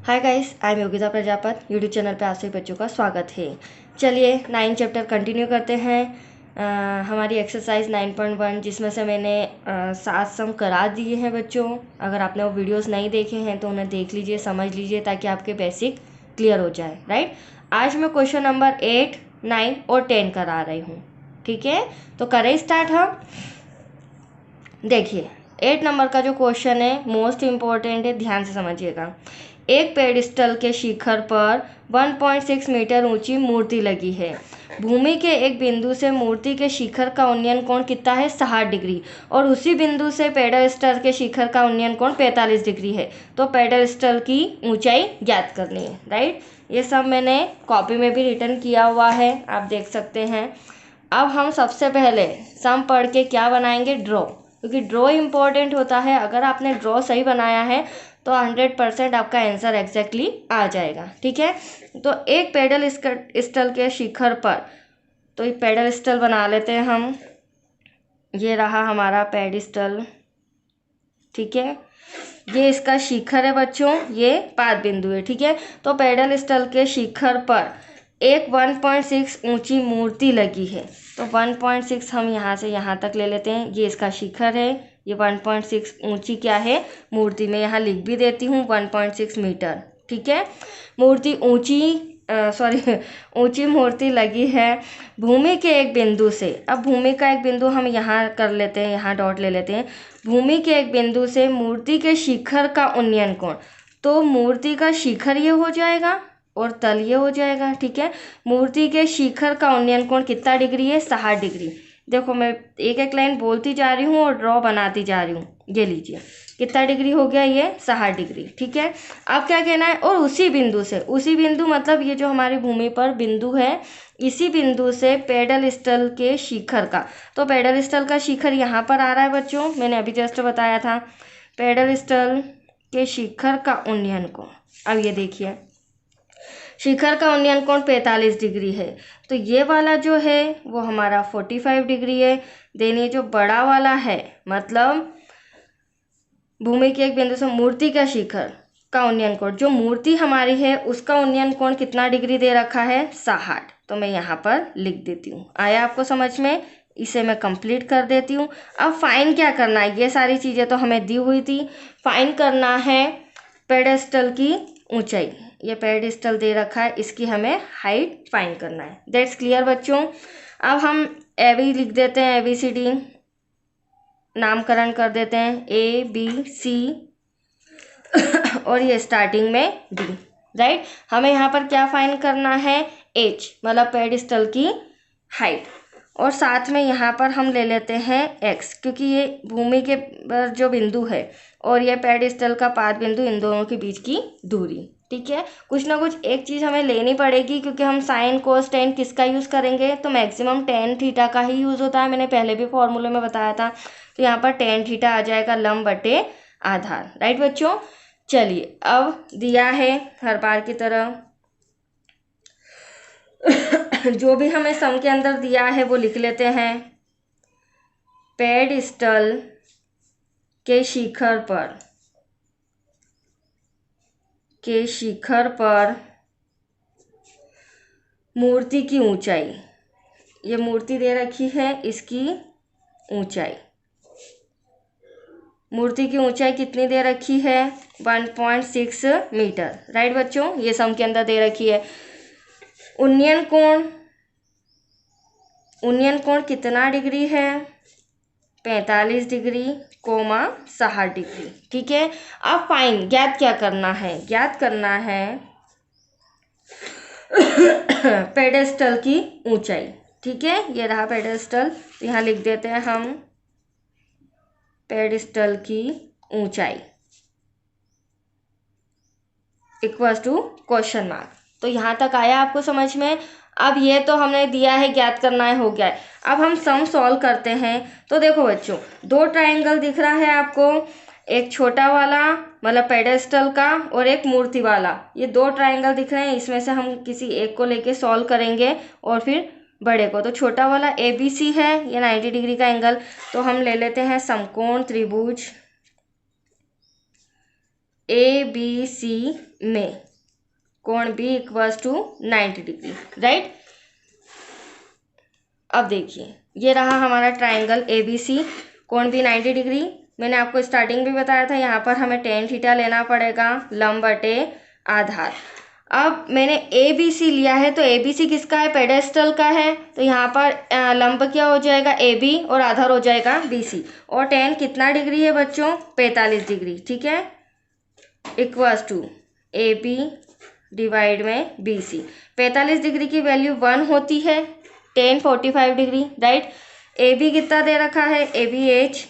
Hi guys, I am Yogita Prajapat. YouTube channel पे आप सभी बच्चों का स्वागत है। चलिए 9 चैप्टर कंटिन्यू करते हैं। हमारी एक्सरसाइज 9.1 जिसमें से मैंने 7 सम करा दिए हैं बच्चों। अगर आपने वो वीडियोस नहीं देखे हैं तो उन्हें देख लीजिए, समझ लीजिए, ताकि आपके बेसिक क्लियर हो जाए। राइट, आज मैं क्वेश्चन नंबर 8, 9 और 10 करा रही हूँ। ठीक है, तो करें स्टार्ट हम। देखिए 8 नंबर का जो क्वेश्चन है मोस्ट इम्पोर्टेंट है, ध्यान से समझिएगा। एक पेडिस्टल के शिखर पर 1.6 मीटर ऊंची मूर्ति लगी है। भूमि के एक बिंदु से मूर्ति के शिखर का उन्नयन कोण कितना है? 60 डिग्री। और उसी बिंदु से पेडस्टल के शिखर का उन्नयन कोण 45 डिग्री है। तो पेडस्टल की ऊंचाई ज्ञात करनी है। राइट, ये सब मैंने कॉपी में भी रिटर्न किया हुआ है, आप देख सकते हैं। अब हम सबसे पहले सम पढ़ के क्या बनाएंगे? ड्रॉ, क्योंकि ड्रॉ इम्पोर्टेंट होता है। अगर आपने ड्रॉ सही बनाया है तो 100% आपका आंसर एग्जैक्टली आ जाएगा। ठीक है, तो एक पेडल स्टल के शिखर पर, तो ये पेडल स्टल बना लेते हैं हम। ये रहा हमारा पेडिस्टल। ठीक है, ये इसका शिखर है बच्चों, ये पाद बिंदु है। ठीक है, तो पेडल स्टल के शिखर पर एक 1.6 ऊंची मूर्ति लगी है। तो 1.6 हम यहाँ से यहाँ तक ले लेते हैं। ये इसका शिखर है, ये 1.6 ऊंची क्या है? मूर्ति। में यहाँ लिख भी देती हूँ 1.6 मीटर। ठीक है, मूर्ति ऊंची ऊंची मूर्ति लगी है भूमि के एक बिंदु से। अब भूमि का एक बिंदु हम यहाँ कर लेते हैं, यहाँ डॉट ले लेते हैं। भूमि के एक बिंदु से मूर्ति के शिखर का उन्नयन कोण, तो मूर्ति का शिखर ये हो जाएगा और तल ये हो जाएगा। ठीक है, मूर्ति के शिखर का उन्नयन कोण कितना डिग्री है? 60 डिग्री। देखो मैं एक एक लाइन बोलती जा रही हूँ और ड्रॉ बनाती जा रही हूँ। ये लीजिए कितना डिग्री हो गया? ये 60 डिग्री। ठीक है, अब क्या कहना है? और उसी बिंदु से, उसी बिंदु मतलब ये जो हमारी भूमि पर बिंदु है, इसी बिंदु से पेडल स्टल के शिखर का, तो पेडल स्टल का शिखर यहाँ पर आ रहा है बच्चों, मैंने अभी जस्ट बताया था। पेडल स्टल के शिखर का उन्नयन कोण, अब ये देखिए शिखर का उन्नयन कोण 45 डिग्री है। तो ये वाला जो है वो हमारा 45 डिग्री है। देन ये जो बड़ा वाला है, मतलब भूमि के एक बिंदु से मूर्ति का शिखर का उन्नयन कोण, जो मूर्ति हमारी है उसका उन्नयन कोण कितना डिग्री दे रखा है? 60। तो मैं यहाँ पर लिख देती हूँ। आया आपको समझ में? इसे मैं कंप्लीट कर देती हूँ। अब फाइन क्या करना है? ये सारी चीज़ें तो हमें दी हुई थी। फाइन करना है पेडेस्टल की ऊंचाई। ये पेडिस्टल दे रखा है, इसकी हमें हाइट फाइंड करना है। दैट्स क्लियर बच्चों। अब हम एबी लिख देते हैं, ABCD नामकरण कर देते हैं, ABC और ये स्टार्टिंग में D। राइट, हमें यहाँ पर क्या फाइंड करना है? H, मतलब पेडिस्टल की हाइट। और साथ में यहाँ पर हम ले लेते हैं X, क्योंकि ये भूमि के पर जो बिंदु है और ये पेडिस्टल का पाद बिंदु, इन दोनों के बीच की दूरी। ठीक है, कुछ ना कुछ एक चीज़ हमें लेनी पड़ेगी, क्योंकि हम साइन कोस टेन किसका यूज़ करेंगे? तो मैक्सिमम टेन थीटा का ही यूज़ होता है। मैंने पहले भी फॉर्मूले में बताया था। तो यहाँ पर टेन थीटा आ जाएगा, लंब बटे आधार। राइट बच्चों, चलिए अब दिया है हर बार की तरह जो भी हमें सम के अंदर दिया है वो लिख लेते हैं। पेडिस्टल के शिखर पर मूर्ति की ऊंचाई, ये मूर्ति दे रखी है, इसकी ऊंचाई, मूर्ति की ऊंचाई कितनी दे रखी है? 1.6 मीटर। राइट बच्चों, ये सम के अंदर दे रखी है। उन्नयन कोण कितना डिग्री है? 45 डिग्री, 60 डिग्री। ठीक है, अब फाइन ज्ञात क्या करना है? ज्ञात करना है पेडेस्टल की ऊंचाई। ठीक है, ये रहा पेडेस्टल, तो यहाँ लिख देते हैं हम पेडिस्टल की ऊंचाई इक्वल्स टू क्वेश्चन मार्क। तो यहाँ तक आया आपको समझ में? अब ये तो हमने दिया है, ज्ञात करना है, हो गया है। अब हम सम सॉल्व करते हैं। तो देखो बच्चों, दो ट्राइंगल दिख रहा है आपको, एक छोटा वाला मतलब पेडेस्टल का और एक मूर्ति वाला। ये दो ट्राइंगल दिख रहे हैं, इसमें से हम किसी एक को लेके सॉल्व करेंगे और फिर बड़े को। तो छोटा वाला ABC है, ये 90 डिग्री का एंगल। तो हम ले लेते हैं समकोण त्रिभुज ABC में कोण B equals to 90 degree, right. अब देखिए ये रहा हमारा ट्राइंगल ABC, कोण B 90 डिग्री। मैंने आपको स्टार्टिंग भी बताया था, यहाँ पर हमें tan थीटा लेना पड़ेगा लंब बटे आधार। अब मैंने ABC लिया है, तो ABC किसका है, पेडेस्टल का है, तो यहाँ पर लंब क्या हो जाएगा AB और आधार हो जाएगा BC। और tan कितना डिग्री है बच्चों, 45 डिग्री, ठीक है, इक्वल्स टू AB डिवाइड में BC। 45 डिग्री की वैल्यू 1 होती है, tan 45 डिग्री, राइट। AB कितना दे रखा है, AB H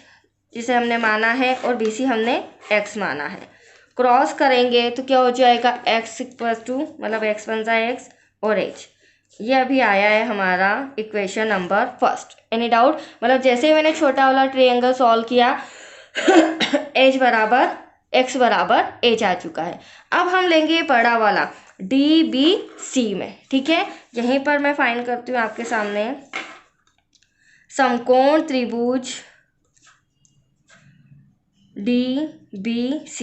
जिसे हमने माना है और BC हमने X माना है। क्रॉस करेंगे तो क्या हो जाएगा, x इक्वल टू, मतलब x बन जाए x और h। ये अभी आया है हमारा equation number first. Any doubt, मतलब जैसे ही मैंने छोटा वाला ट्रायंगल सॉल्व किया h बराबर x बराबर h आ चुका है। अब हम लेंगे ये बड़ा वाला DBC में, ठीक है। यहीं पर मैं फाइंड करती हूँ आपके सामने समकोण त्रिभुज DBC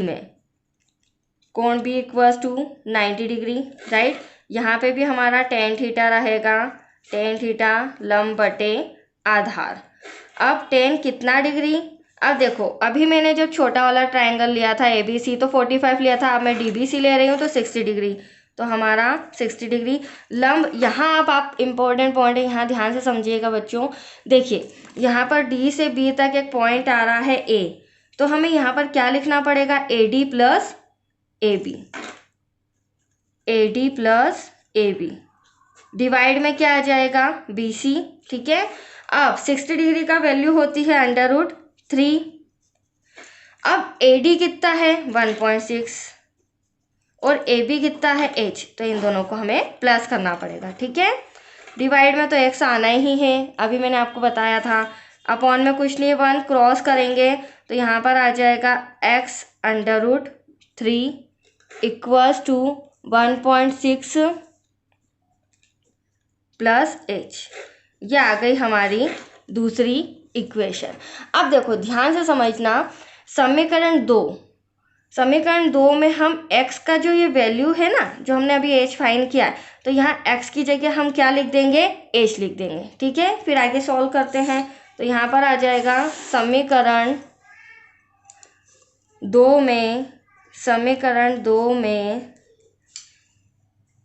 में कोण B equals to 90 degree, right. यहाँ पे भी हमारा tan थीटा रहेगा, tan थीटा लंब बटे आधार। अब tan कितना डिग्री, अब देखो अभी मैंने जब छोटा वाला ट्रायंगल लिया था ABC तो 45 लिया था, अब मैं DBC ले रही हूँ तो 60 डिग्री, तो हमारा 60 डिग्री लंब। यहाँ आप इम्पोर्टेंट पॉइंट है, यहाँ ध्यान से समझिएगा बच्चों। देखिए यहाँ पर D से B तक एक पॉइंट आ रहा है A, तो हमें यहाँ पर क्या लिखना पड़ेगा, AD plus AB, AD plus AB divide में क्या आ जाएगा, BC, ठीक है। अब 60 डिग्री का वैल्यू होती है √3। अब AD कितना है 1.6 और AB कितना है H, तो इन दोनों को हमें प्लस करना पड़ेगा, ठीक है। डिवाइड में तो x आना ही है, अभी मैंने आपको बताया था। अपॉन में कुछ नहीं, 1 क्रॉस करेंगे तो यहाँ पर आ जाएगा x √3 equals to 1.6 plus h। ये आ गई हमारी दूसरी इक्वेशन। अब देखो ध्यान से समझना, समीकरण दो में हम x का जो ये वैल्यू है ना, जो हमने अभी h फाइंड किया है, तो यहाँ x की जगह हम क्या लिख देंगे, h लिख देंगे, ठीक है। फिर आगे सॉल्व करते हैं, तो यहाँ पर आ जाएगा समीकरण दो में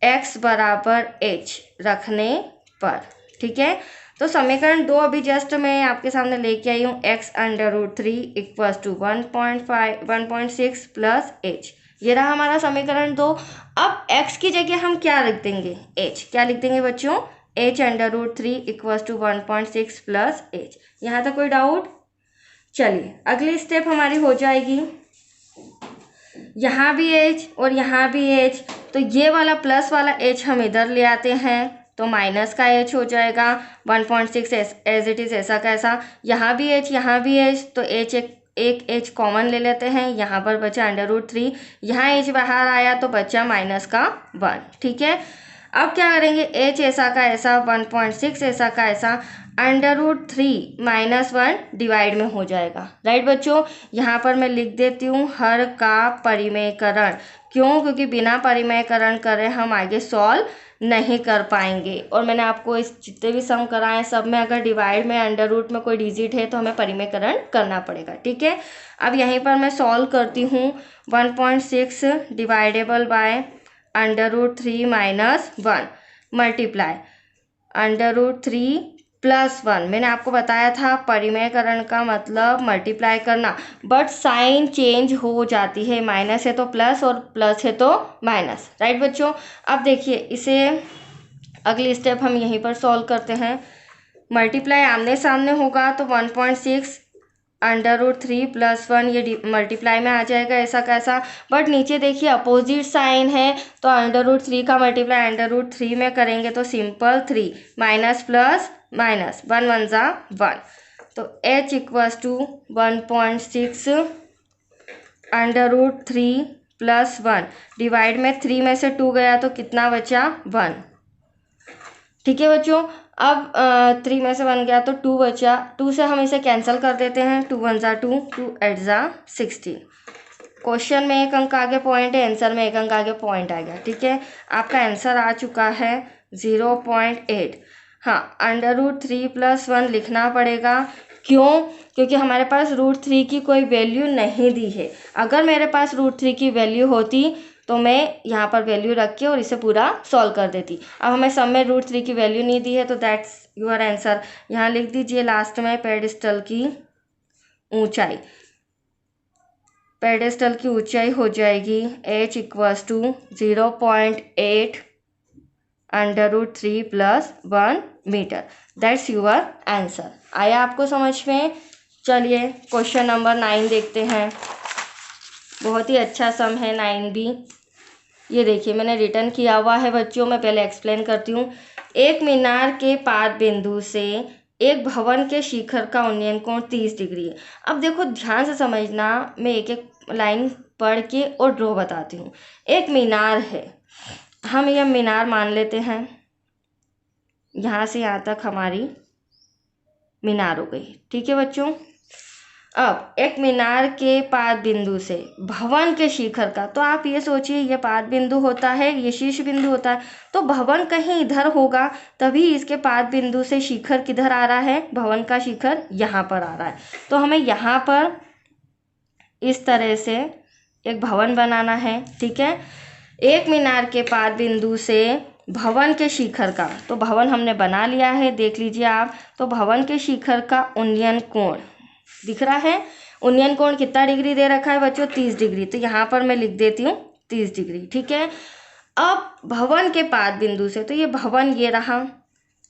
x बराबर h रखने पर, ठीक है। तो समीकरण 2 अभी जस्ट मैं आपके सामने लेके आई हूँ, x √3 equals to 1.6 plus h। ये रहा हमारा समीकरण 2। अब x की जगह हम क्या लिख देंगे, h। क्या लिख देंगे बच्चों, h √3 equals to 1.6 plus h। यहाँ तक कोई डाउट? चलिए अगली स्टेप हमारी हो जाएगी, यहाँ भी h और यहाँ भी h, तो ये वाला प्लस वाला h हम इधर ले आते हैं, तो माइनस का h हो जाएगा 1.6 एज इट इज़ ऐसा कैसा। यहाँ भी h यहाँ भी h, तो h एक h कॉमन ले लेते हैं, यहाँ पर बचा √3, यहाँ h बाहर आया तो बचा माइनस का 1, ठीक है। अब क्या करेंगे, h ऐसा का ऐसा 1.6 ऐसा का ऐसा √3 माइनस 1 डिवाइड में हो जाएगा, राइट बच्चों। यहाँ पर मैं लिख देती हूँ हर का परिमेयकरण, क्यों, क्योंकि बिना परिमेयकरण करे हम आगे सॉल्व नहीं कर पाएंगे। और मैंने आपको इस जितने भी सम कराए सब में अगर डिवाइड में √ में कोई डिजिट है तो हमें परिमेयकरण करना पड़ेगा, ठीक है। अब यहीं पर मैं सॉल्व करती हूँ, 1.6 divisible by √3 minus 1 multiply √3 plus 1। मैंने आपको बताया था परिमेयकरण का मतलब मल्टीप्लाई करना, बट साइन चेंज हो जाती है, माइनस है तो प्लस और प्लस है तो माइनस, राइट बच्चों। अब देखिए इसे अगली स्टेप हम यहीं पर सॉल्व करते हैं। मल्टीप्लाई आमने सामने होगा तो 1.6 √3 प्लस 1 ये मल्टीप्लाई में आ जाएगा ऐसा कैसा, बट नीचे देखिए अपोजिट साइन है, तो √3 का मल्टीप्लाई √3 में करेंगे तो सिंपल 3 माइनस प्लस माइनस 1 1 जा 1, तो h equals to 1.6 √3 plus 1 divide में 3 में से 2 गया तो कितना बचा 1, ठीक है बच्चों। अब 3 में से 1 गया तो 2 बचा, 2 से हम इसे कैंसिल कर देते हैं, 2 1 जा 2, 2 8 जा 16, क्वेश्चन में 1 अंक आगे पॉइंट है, आंसर में 1 अंक आगे पॉइंट आ गया। ठीक है, आपका आंसर आ चुका है 0.8। हाँ, √3+1 लिखना पड़ेगा। क्यों? क्योंकि हमारे पास √3 की कोई वैल्यू नहीं दी है। अगर मेरे पास √3 की वैल्यू होती तो मैं यहाँ पर वैल्यू रख के और इसे पूरा सॉल्व कर देती। अब हमें सब में √3 की वैल्यू नहीं दी है, तो दैट्स योर आंसर। यहाँ लिख दीजिए लास्ट में पेडिस्टल की ऊंचाई। पेडिस्टल की ऊंचाई हो जाएगी h = 0.8 √3+1 metre. That's your answer. आया आपको समझ में? चलिए क्वेश्चन नंबर 9 देखते हैं। बहुत ही अच्छा सम है 9 भी। ये देखिए मैंने रिटर्न किया हुआ है बच्चों, मैं पहले एक्सप्लेन करती हूँ। एक मीनार के पाद बिंदु से एक भवन के शिखर का उन्नयन कोण 30 डिग्री है। अब देखो ध्यान से समझना, मैं एक एक लाइन पढ़ के और ड्रॉ बताती हूँ। एक मीनार है, हम यह मीनार मान लेते हैं। यहाँ से यहाँ तक हमारी मीनार हो गई। ठीक है बच्चों, अब एक मीनार के पाद बिंदु से भवन के शिखर का, तो आप ये सोचिए ये पाद बिंदु होता है, ये शीर्ष बिंदु होता है, तो भवन कहीं इधर होगा, तभी इसके पाद बिंदु से शिखर किधर आ रहा है, भवन का शिखर यहाँ पर आ रहा है। तो हमें यहाँ पर इस तरह से एक भवन बनाना है। ठीक है, एक मीनार के पाद बिंदु से भवन के शिखर का, तो भवन हमने बना लिया है, देख लीजिए आप। तो भवन के शिखर का उन्नयन कोण दिख रहा है। उन्नयन कोण कितना डिग्री दे रखा है बच्चों? 30 डिग्री। तो यहाँ पर मैं लिख देती हूँ 30 डिग्री। ठीक है, अब भवन के पाद बिंदु से, तो ये भवन ये रहा,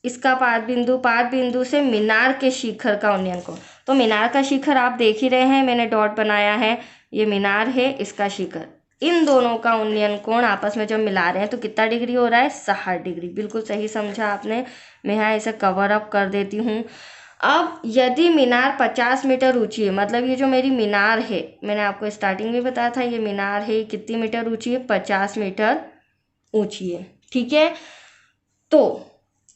इसका पाद बिंदु से मीनार के शिखर का उन्नयन कोण। तो मीनार का शिखर आप देख ही रहे हैं, मैंने डॉट बनाया है, ये मीनार है, इसका शिखर। इन दोनों का उन्नयन कोण आपस में जब मिला रहे हैं तो कितना डिग्री हो रहा है? 60 डिग्री। बिल्कुल सही समझा आपने। मैं यहाँ इसे कवर अप कर देती हूँ। अब यदि मीनार 50 मीटर ऊंची है, मतलब ये जो मेरी मीनार है, मैंने आपको स्टार्टिंग में बताया था, ये मीनार है, कितनी मीटर ऊंची है? 50 मीटर ऊंची है। ठीक है, तो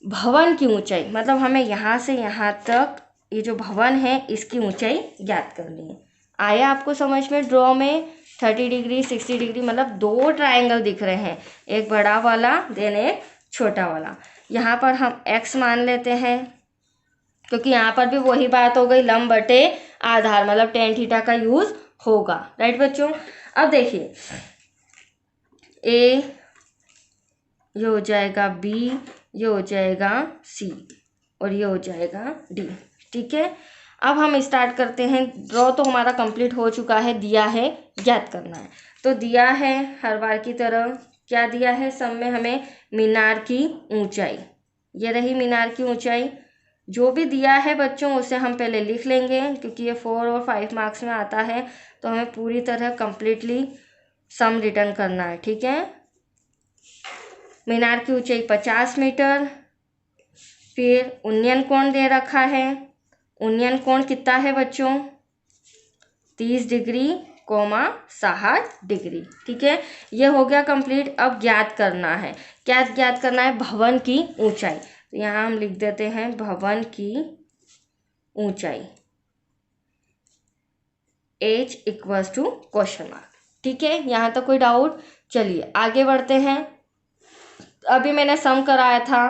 भवन की ऊंचाई, मतलब हमें यहाँ से यहाँ तक ये जो भवन है इसकी ऊंचाई ज्ञात करनी है। आया आपको समझ में? ड्रॉ में 30 डिग्री 60 डिग्री, मतलब दो ट्राइंगल दिख रहे हैं, एक बड़ा वाला देन एक छोटा वाला। यहाँ पर हम x मान लेते हैं, क्योंकि यहाँ पर भी वही बात हो गई, लंब बटे आधार, मतलब tan थीटा का यूज होगा। राइट बच्चों, अब देखिए a, ये हो जाएगा b, ये हो जाएगा c और ये हो जाएगा d। ठीक है, अब हम स्टार्ट करते हैं। ड्रॉ तो हमारा कंप्लीट हो चुका है, दिया है ज्ञात करना है। तो दिया है हर बार की तरह, क्या दिया है? सब में हमें मीनार की ऊंचाई, ये रही मीनार की ऊंचाई। जो भी दिया है बच्चों उसे हम पहले लिख लेंगे, क्योंकि ये 4 और 5 मार्क्स में आता है, तो हमें पूरी तरह कंप्लीटली सम रिटर्न करना है। ठीक है, मीनार की ऊंचाई 50 मीटर, फिर उन्नयन कोण दे रखा है। उन्नयन कोण कितना है बच्चों? 30 डिग्री, 60 डिग्री। ठीक है, ये हो गया कंप्लीट। अब ज्ञात करना है, क्या ज्ञात करना है? भवन की ऊंचाई। तो यहाँ हम लिख देते हैं भवन की ऊंचाई, h = क्वेश्चन मार्क। ठीक है, यहाँ तक कोई डाउट? चलिए आगे बढ़ते हैं। अभी मैंने सम कराया था,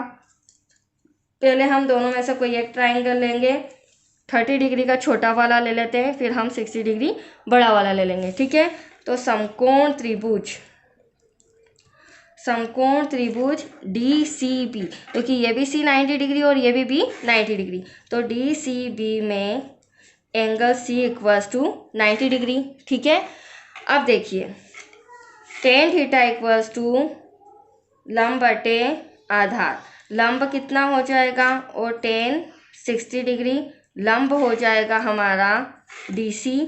पहले हम दोनों में से कोई एक ट्राइंगल लेंगे, 30 डिग्री का छोटा वाला ले लेते हैं, फिर हम 60 डिग्री बड़ा वाला ले लेंगे। ठीक है, तो समकोण त्रिभुज DCB, क्योंकि ये भी C 90 डिग्री और ये भी B 90 डिग्री, तो DCB में एंगल C = 90 डिग्री। ठीक है, अब देखिए tan थीटा = लंब बटे आधार, लंब कितना हो जाएगा? और tan 60 डिग्री, लंब हो जाएगा हमारा DC,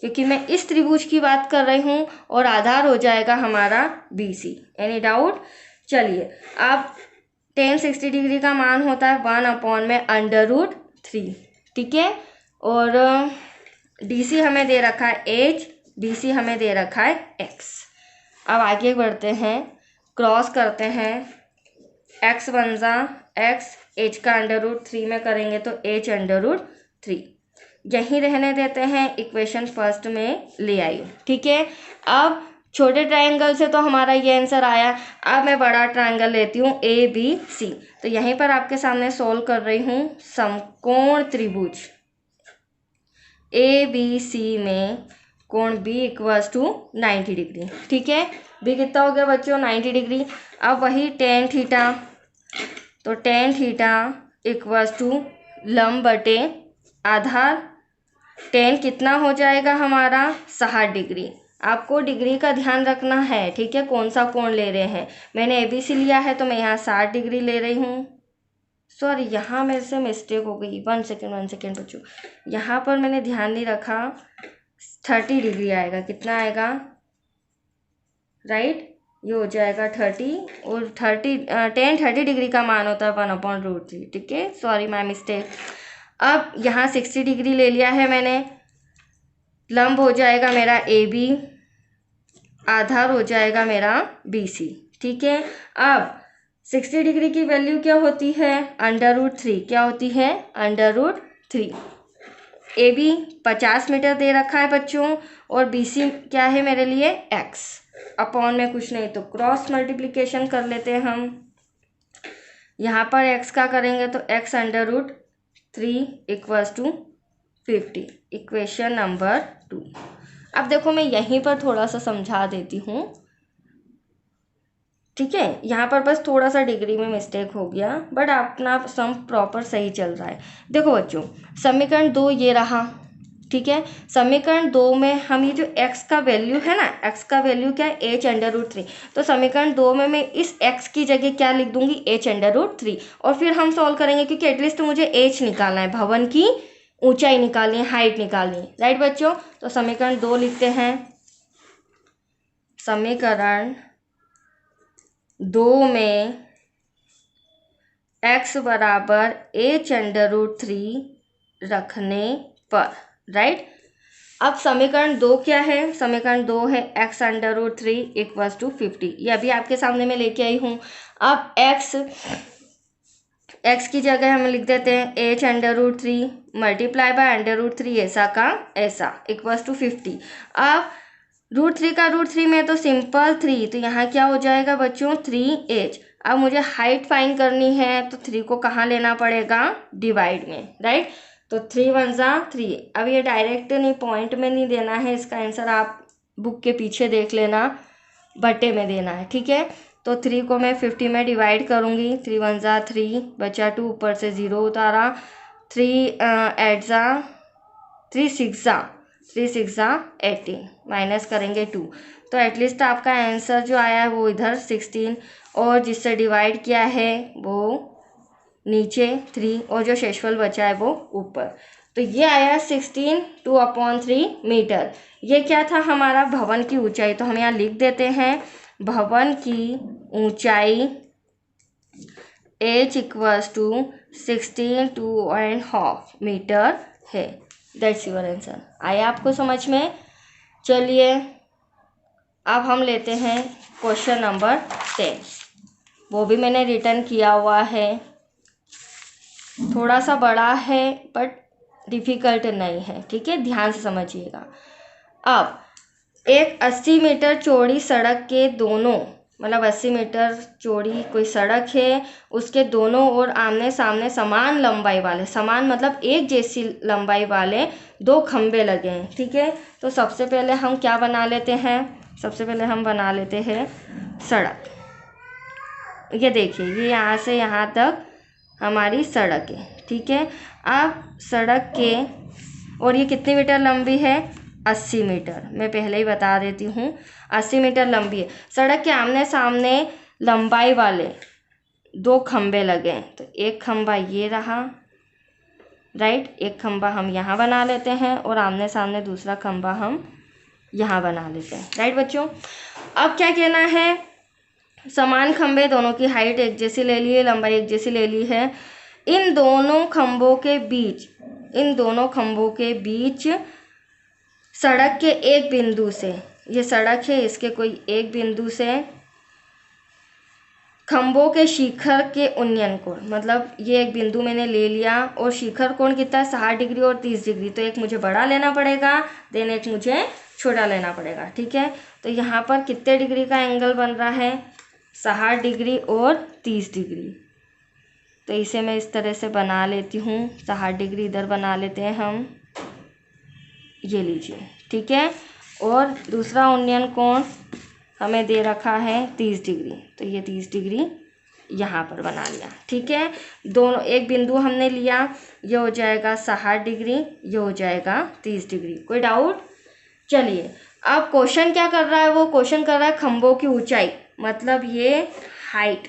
क्योंकि मैं इस त्रिभुज की बात कर रही हूँ, और आधार हो जाएगा हमारा BC। Any doubt? चलिए, अब tan 60 डिग्री का मान होता है 1/√3। ठीक है, और DC हमें दे रखा है h, BC हमें दे रखा है x। अब आगे बढ़ते हैं, क्रॉस करते हैं, x बन जा x, h का √3 में करेंगे तो h √3। यहीं रहने देते हैं, इक्वेशन फर्स्ट में ले आई। ठीक है, अब छोटे ट्रायंगल से तो हमारा ये आंसर आया। अब मैं बड़ा ट्रायंगल लेती हूँ ABC। तो यहीं पर आपके सामने सोल्व कर रही हूँ समकोण त्रिभुज ABC में कोण B इक्वल्स टू 90 डिग्री। ठीक है, B कितना हो गया बच्चों? 90 डिग्री। अब वही टेन थीटा, तो टेन थीटा इक्वल्स टू लंब बटे आधार। टेन कितना हो जाएगा हमारा? 60 डिग्री। आपको डिग्री का ध्यान रखना है। ठीक है, कौन सा कोण ले रहे हैं। मैंने ABC लिया है तो मैं यहाँ 60 डिग्री ले रही हूँ। सॉरी, यहाँ मेरे से मिस्टेक हो गई। 1 सेकेंड बच्चों, यहाँ पर मैंने ध्यान नहीं रखा। 30 डिग्री आएगा। कितना आएगा? राइट, ये हो जाएगा 30 और 30 डिग्री का मान होता है 1/√3। ठीक है, सॉरी माय मिस्टेक। अब यहाँ 60 डिग्री ले लिया है मैंने। लंब हो जाएगा मेरा AB, आधार हो जाएगा मेरा BC। ठीक है, अब 60 डिग्री की वैल्यू क्या होती है? √3। क्या होती है? √3। AB 50 मीटर दे रखा है बच्चों, और BC क्या है मेरे लिए? x। अपॉन में कुछ नहीं तो क्रॉस मल्टीप्लिकेशन कर लेते हैं हम। यहाँ पर x का करेंगे तो x √3 equals to 50। Equation number 2। अब देखो, मैं यहीं पर थोड़ा सा समझा देती हूँ। ठीक है, यहाँ पर बस थोड़ा सा डिग्री में मिस्टेक हो गया, बट अपना सम प्रॉपर सही चल रहा है। देखो बच्चों, समीकरण 2 ये रहा। ठीक है, समीकरण 2 में हम ये जो x का वैल्यू है ना, x का वैल्यू क्या है? h√3। तो समीकरण 2 में मैं इस x की जगह क्या लिख दूंगी? h√3। और फिर हम सॉल्व करेंगे, क्योंकि एटलीस्ट तो मुझे h निकालना है, भवन की ऊंचाई निकालनी है, हाइट निकालनी है। राइट बच्चों, तो समीकरण 2 लिखते हैं। समीकरण 2 में x बराबर h√3 रखने पर, राइट। अब समीकरण 2 क्या है? समीकरण 2 है x√3 इक्वल्स टू 50। ये अभी आपके सामने मैं लेके आई हूँ। अब x की जगह हम लिख देते हैं h√3 मल्टीप्लाई बाय √3 ऐसा का ऐसा इक्वल्स टू 50। अब √3 का √3 में तो सिंपल 3, तो यहाँ क्या हो जाएगा बच्चों? 3h। अब मुझे हाइट फाइंड करनी है, तो 3 को कहाँ लेना पड़ेगा? डिवाइड में, राइट। तो 3 1 जा 3। अब ये डायरेक्ट नहीं, पॉइंट में नहीं देना है, इसका आंसर आप बुक के पीछे देख लेना, बटे में देना है। ठीक है, तो 3 को मैं 50 में डिवाइड करूँगी। 3 1 जा 3, बचा 2, ऊपर से 0 उतारा। 3 8 जा 3 6 जा 3 6 जा 18, माइनस करेंगे 2। तो एटलीस्ट आपका आंसर जो आया है वो इधर 16, और जिससे डिवाइड किया है वो नीचे 3, और जो शेषफल बचा है वो ऊपर। तो ये आया 16 2/3 मीटर। ये क्या था? हमारा भवन की ऊंचाई। तो हम यहाँ लिख देते हैं भवन की ऊंचाई h इक्वल्स टू 16 2.5 मीटर है। That's your answer. आया आपको समझ में? चलिए अब हम लेते हैं क्वेश्चन नंबर 10। वो भी मैंने रिटर्न किया हुआ है, थोड़ा सा बड़ा है बट डिफ़िकल्ट नहीं है। ठीक है, ध्यान से समझिएगा। अब एक 80 मीटर चौड़ी सड़क के दोनों, मतलब 80 मीटर चौड़ी कोई सड़क है, उसके दोनों ओर आमने सामने समान लंबाई वाले, समान मतलब एक जैसी लंबाई वाले 2 खंबे लगे हैं। ठीक है, तो सबसे पहले हम क्या बना लेते हैं? सबसे पहले हम बना लेते हैं सड़क। ये देखिए, ये यहाँ से यहाँ तक हमारी सड़क है। ठीक है, अब सड़क के, और ये कितनी मीटर लंबी है? 80 मीटर। मैं पहले ही बता देती हूँ, 80 मीटर लंबी है। सड़क के आमने सामने लंबाई वाले 2 खंबे लगे हैं। तो एक खंबा ये रहा, राइट। एक खंबा हम यहाँ बना लेते हैं, और आमने सामने दूसरा खंबा हम यहाँ बना लेते हैं, राइट बच्चों। अब क्या कहना है? समान खंबे, दोनों की हाइट एक जैसी ले ली है, लंबाई एक जैसी ले ली है। इन दोनों खंभों के बीच सड़क के एक बिंदु से, ये सड़क है, इसके कोई एक बिंदु से खंभों के शिखर के उन्नयन कोण, मतलब ये एक बिंदु मैंने ले लिया और शिखर कोण कितना है 60 डिग्री और 30 डिग्री, तो एक मुझे बड़ा लेना पड़ेगा, देन एक मुझे छोटा लेना पड़ेगा। ठीक है, तो यहाँ पर कितने डिग्री का एंगल बन रहा है 60 डिग्री और 30 डिग्री। तो इसे मैं इस तरह से बना लेती हूँ, 60 डिग्री इधर बना लेते हैं हम, ये लीजिए। ठीक है, और दूसरा उन्नयन कोण हमें दे रखा है 30 डिग्री, तो ये 30 डिग्री यहाँ पर बना लिया। ठीक है, दोनों एक बिंदु हमने लिया, ये हो जाएगा 60 डिग्री, ये हो जाएगा 30 डिग्री। कोई डाउट? चलिए, अब क्वेश्चन क्या कर रहा है, वो क्वेश्चन कर रहा है खंभों की ऊंचाई, मतलब ये हाइट,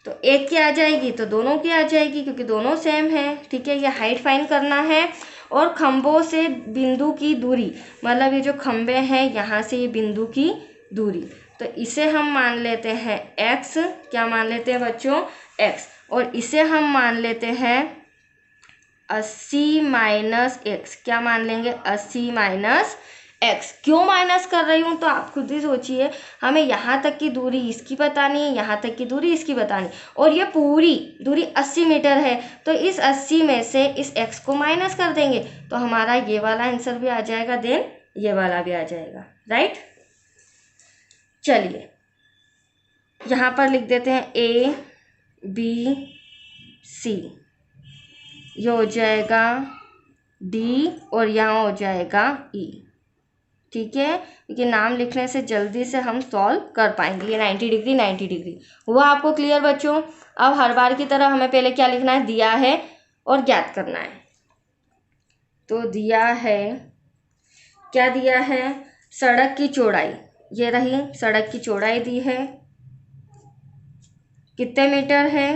तो एक की आ जाएगी तो दोनों की आ जाएगी क्योंकि दोनों सेम है। ठीक है, ये हाइट फाइंड करना है और खंभों से बिंदु की दूरी, मतलब ये जो खंभे हैं यहाँ से ये बिंदु की दूरी, तो इसे हम मान लेते हैं x, क्या मान लेते हैं बच्चों x, और इसे हम मान लेते हैं 80 माइनस x, क्या मान लेंगे 80 माइनस x। क्यों माइनस कर रही हूँ तो आप खुद ही सोचिए, हमें यहाँ तक की दूरी इसकी बतानी है, यहाँ तक की दूरी इसकी बतानी, और ये पूरी दूरी 80 मीटर है, तो इस 80 में से इस x को माइनस कर देंगे तो हमारा ये वाला आंसर भी आ जाएगा, देन ये वाला भी आ जाएगा। राइट, चलिए यहाँ पर लिख देते हैं A B C, ये हो जाएगा D और यहाँ हो जाएगा E। ठीक है, क्योंकि नाम लिखने से जल्दी से हम सॉल्व कर पाएंगे। ये 90 डिग्री 90 डिग्री हुआ आपको क्लियर बच्चों? अब हर बार की तरह हमें पहले क्या लिखना है, दिया है और ज्ञात करना है। तो दिया है, क्या दिया है, सड़क की चौड़ाई, ये रही सड़क की चौड़ाई दी है, कितने मीटर है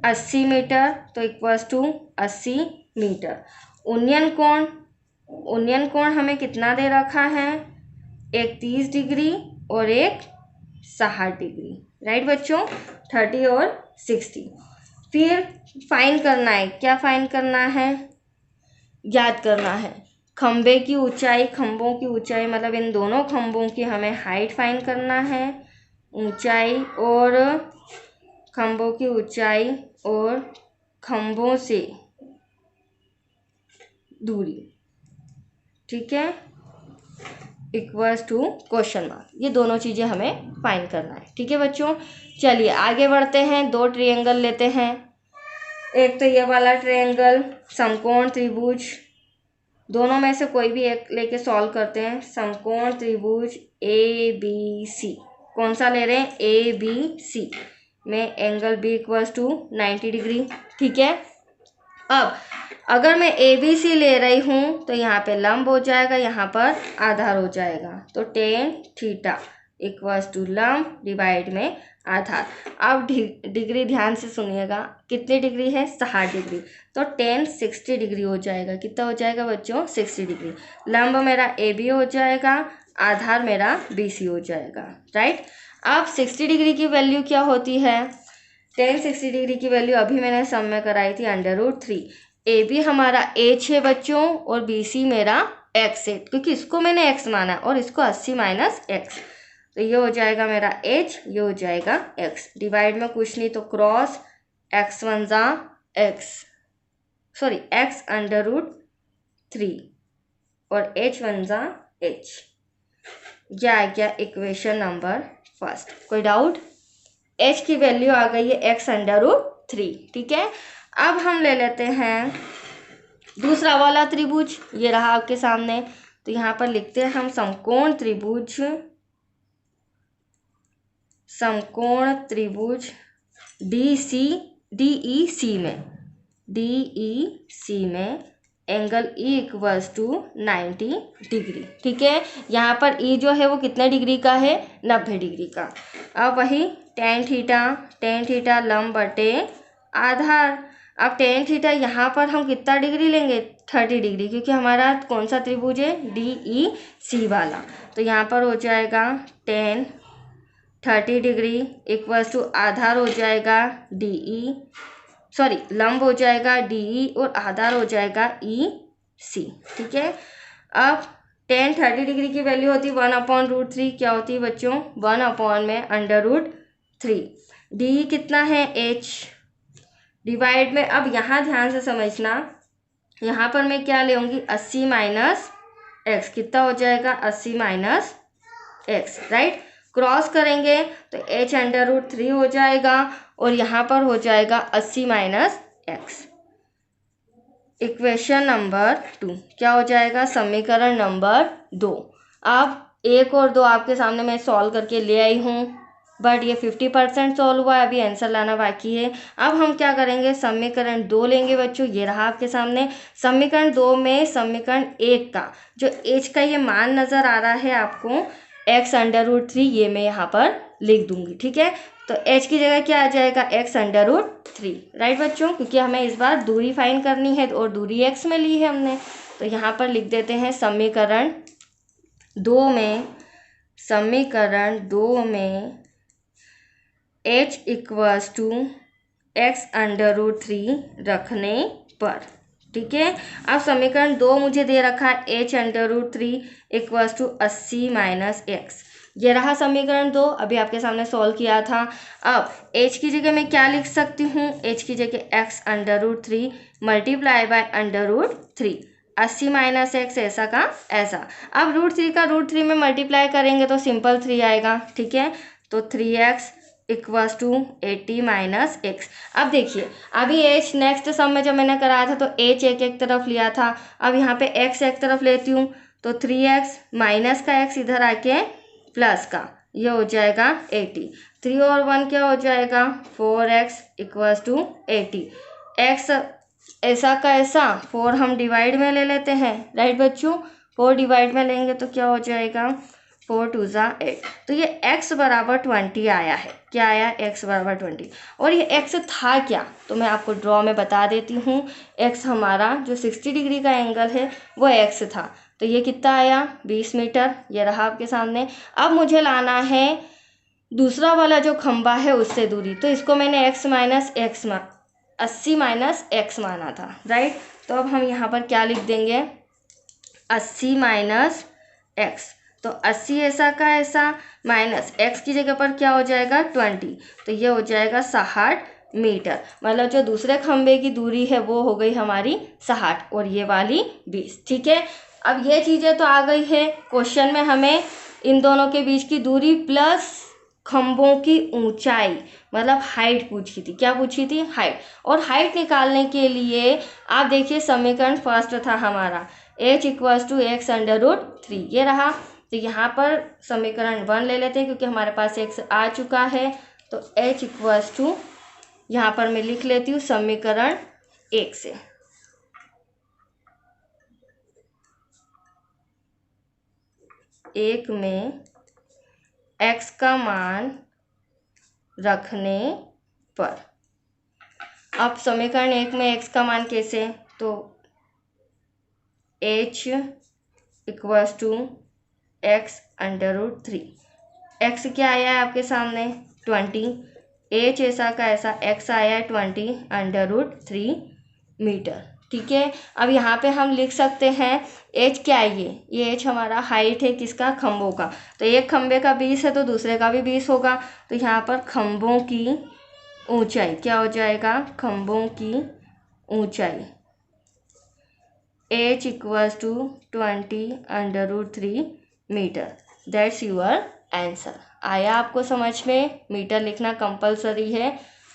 80 मीटर, तो इक्वल्स टू 80 मीटर। उन्नयन कोण, उन्नयन कोण हमें कितना दे रखा है, एक 30 डिग्री और एक 60 डिग्री। राइट बच्चों, 30 और 60। फिर फाइंड करना है, क्या फाइंड करना है, ज्ञात करना है खंभे की ऊंचाई, खंभों की ऊंचाई मतलब इन दोनों खंभों की हमें हाइट फाइंड करना है, ऊंचाई और खंभों की ऊंचाई और खंभों से दूरी। ठीक है, इक्वल्स टू क्वेश्चन मार्क, ये दोनों चीज़ें हमें फाइंड करना है। ठीक है बच्चों, चलिए आगे बढ़ते हैं। दो ट्रायंगल लेते हैं, एक तो ये वाला ट्रायंगल समकोण त्रिभुज, दोनों में से कोई भी एक लेके सॉल्व करते हैं। समकोण त्रिभुज ABC, कौन सा ले रहे हैं, ABC में angle B equals to 90 degree. ठीक है, अब अगर मैं ABC ले रही हूँ तो यहाँ पे लंब हो जाएगा, यहाँ पर आधार हो जाएगा, तो tan थीटा इक्वल्स टू लंब डिवाइड में आधार। अब डिग्री ध्यान से सुनिएगा, कितनी डिग्री है 60 डिग्री, तो tan 60 डिग्री हो जाएगा। कितना हो जाएगा बच्चों 60 डिग्री। लंब मेरा AB हो जाएगा, आधार मेरा BC हो जाएगा। राइट, अब 60 डिग्री की वैल्यू क्या होती है, tan 60 डिग्री की वैल्यू अभी मैंने सम में कराई थी √3। AB हमारा H है बच्चों और BC मेरा X है, क्योंकि इसको मैंने X माना और इसको 80 माइनस X, तो ये हो जाएगा मेरा H, ये हो जाएगा X। डिवाइड में कुछ नहीं तो क्रॉस X वन जा X, सॉरी X √3 और H वन जा H, यह आ गया इक्वेशन नंबर फर्स्ट। कोई डाउट? H की वैल्यू आ गई है X √3। ठीक है, अब हम ले लेते हैं दूसरा वाला त्रिभुज, ये रहा आपके सामने, तो यहाँ पर लिखते हैं हम समकोण त्रिभुज, समकोण त्रिभुज DEC में angle E equals to 90 degree. ठीक है, यहाँ पर E जो है वो कितने डिग्री का है, 90 डिग्री का। अब वही tan थीटा लंब बटे आधार। अब tan थीटा यहाँ पर हम कितना डिग्री लेंगे, 30 डिग्री, क्योंकि हमारा कौन सा त्रिभुज है, DEC वाला, तो यहाँ पर हो जाएगा tan 30 डिग्री इक्वल्स टू आधार हो जाएगा लंब हो जाएगा DE और आधार हो जाएगा EC। ठीक है, अब tan 30 डिग्री की वैल्यू होती है 1/√3, क्या होती है बच्चों, 1 अपॉन में √3 3। डी कितना है h डिवाइड में, अब यहाँ ध्यान से समझना, यहाँ पर मैं क्या लेंगी 80 माइनस एक्स, कितना हो जाएगा 80 माइनस एक्स, राइट। क्रॉस करेंगे तो h √3 हो जाएगा और यहाँ पर हो जाएगा 80 माइनस एक्स। इक्वेशन नंबर 2 क्या हो जाएगा, समीकरण नंबर 2। अब 1 और 2 आपके सामने मैं सॉल्व करके ले आई हूँ, बट ये 50% सॉल्व हुआ है, अभी आंसर लाना बाकी है। अब हम क्या करेंगे, समीकरण 2 लेंगे बच्चों, ये रहा आपके सामने। समीकरण 2 में समीकरण 1 का जो h का ये मान नज़र आ रहा है आपको x √3, ये मैं यहाँ पर लिख दूंगी, ठीक है। तो h की जगह क्या आ जाएगा x √3, राइट बच्चों, क्योंकि हमें इस बार दूरी फाइंड करनी है और दूरी x में ली है हमने। तो यहाँ पर लिख देते हैं समीकरण 2 में, समीकरण 2 में h = x √3 रखने पर, ठीक है। अब समीकरण 2 मुझे दे रखा है h √3 = 80 माइनस एक्स, ये रहा समीकरण 2, अभी आपके सामने सॉल्व किया था। अब h की जगह मैं क्या लिख सकती हूँ, h की जगह x √3 multiply by √3, 80 minus x ऐसा का ऐसा। अब √3 का √3 में मल्टीप्लाई करेंगे तो सिंपल 3 आएगा, ठीक है। तो 3x = 80 माइनस एक्स। अब देखिए, अभी h नेक्स्ट सम में जब मैंने कराया था तो h एक तरफ लिया था, अब यहाँ पे x एक तरफ लेती हूँ तो 3x माइनस का x इधर आके प्लस का, ये हो जाएगा 80। 3 और 1 क्या हो जाएगा 4x = 80। x ऐसा का ऐसा, 4 हम डिवाइड में ले लेते हैं, राइट बच्चों। 4 डिवाइड में लेंगे तो क्या हो जाएगा 4 2 8। तो ये x बराबर 20 आया है, क्या आया x बराबर 20। और ये x था क्या, तो मैं आपको ड्रॉ में बता देती हूँ। x हमारा जो 60 डिग्री का एंगल है वो x था, तो ये कितना आया 20 मीटर, ये रहा आपके सामने। अब मुझे लाना है दूसरा वाला जो खंबा है उससे दूरी, तो इसको मैंने x minus x 80 minus x माना था, राइट। तो अब हम यहाँ पर क्या लिख देंगे 80 माइनस एक्स, तो 80 ऐसा का ऐसा माइनस x की जगह पर क्या हो जाएगा 20, तो ये हो जाएगा 60 मीटर। मतलब जो दूसरे खंबे की दूरी है वो हो गई हमारी 60 और ये वाली 20, ठीक है। अब ये चीज़ें तो आ गई है, क्वेश्चन में हमें इन दोनों के बीच की दूरी प्लस खंभों की ऊंचाई मतलब हाइट पूछी थी, क्या पूछी थी हाइट। और हाइट निकालने के लिए आप देखिए समीकरण फर्स्ट था हमारा h = x √3, ये रहा। तो यहाँ पर समीकरण 1 ले लेते हैं क्योंकि हमारे पास x आ चुका है, तो h = यहाँ पर मैं लिख लेती हूँ समीकरण 1 से, एक में x का मान रखने पर। अब समीकरण 1 में x का मान कैसे, तो h = x √3, x क्या आया है आपके सामने 20, h ऐसा का ऐसा x आया है 20 √3 मीटर, ठीक है। अब यहाँ पे हम लिख सकते हैं h क्या है, ये h हमारा हाइट है किसका खंभों का, तो एक खंभे का 20 है तो दूसरे का भी 20 होगा। तो यहाँ पर खंभों की ऊंचाई क्या हो जाएगा, खंभों की ऊंचाई h = 20 √3 metre, that's your answer. आया आपको समझ में, मीटर लिखना कंपलसरी है।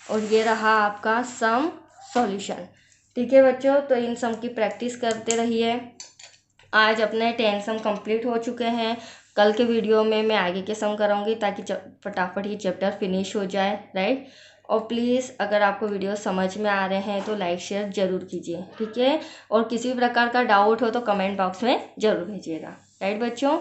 और ये रहा आपका सम सॉल्यूशन, ठीक है बच्चों। तो इन सम की प्रैक्टिस करते रहिए। आज अपने 10 सम कंप्लीट हो चुके हैं, कल के वीडियो में मैं आगे के सम कराऊंगी ताकि फटाफट ये चैप्टर फिनिश हो जाए, राइट। और प्लीज़ अगर आपको वीडियो समझ में आ रहे हैं तो लाइक शेयर ज़रूर कीजिए, ठीक है। और किसी भी प्रकार का डाउट हो तो कमेंट बॉक्स में ज़रूर भेजिएगा, राइट बच्चों।